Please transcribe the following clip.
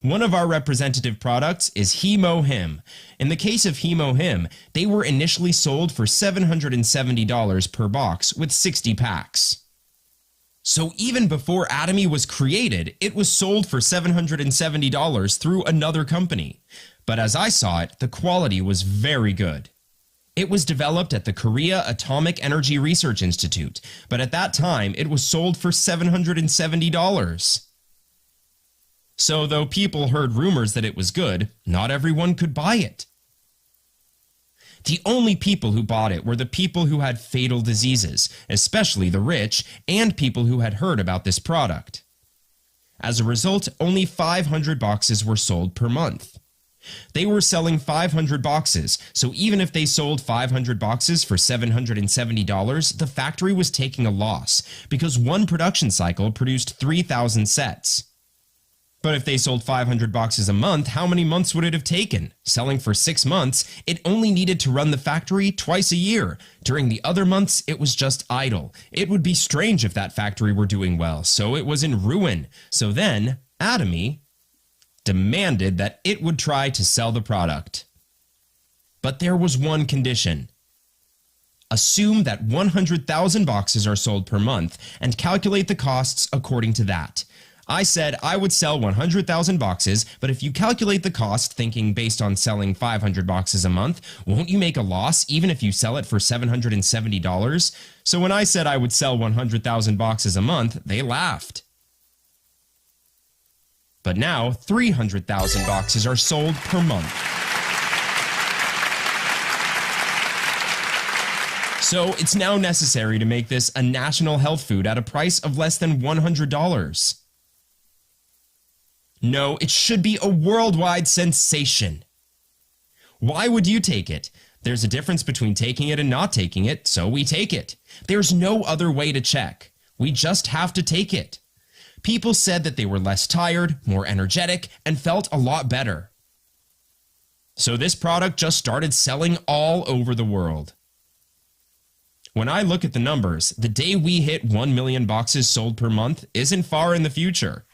One of our representative products is HemoHIM. In the case of HemoHIM, they were initially sold for $770 per box with 60 packs. So even before Atomy was created, it was sold for $770 through another company. But as I saw it, the quality was very good. It was developed at the Korea Atomic Energy Research Institute, but at that time it was sold for $770. So though people heard rumors that it was good, not everyone could buy it. The only people who bought it were the people who had fatal diseases, especially the rich, and people who had heard about this product. As a result, only 500 boxes were sold per month. They were selling 500 boxes, so even if they sold 500 boxes for $770, the factory was taking a loss because one production cycle produced 3,000 sets. But if they sold 500 boxes a month, how many months would it have taken? Selling for 6 months, it only needed to run the factory twice a year. During the other months, it was just idle. It would be strange if that factory were doing well, so it was in ruin. So then, Atomy demanded that it would try to sell the product. But there was one condition. Assume that 100,000 boxes are sold per month and calculate the costs according to that. I said I would sell 100,000 boxes, but if you calculate the cost thinking based on selling 500 boxes a month, won't you make a loss even if you sell it for $770? So when I said I would sell 100,000 boxes a month, they laughed. But now 300,000 boxes are sold per month. So it's now necessary to make this a national health food at a price of less than $100. No, it should be a worldwide sensation. Why would you take it? There's a difference between taking it and not taking it, so we take it. There's no other way to check. We just have to take it. People said that they were less tired, more energetic, and felt a lot better. So this product just started selling all over the world. When I look at the numbers, the day we hit 1 million boxes sold per month isn't far in the future.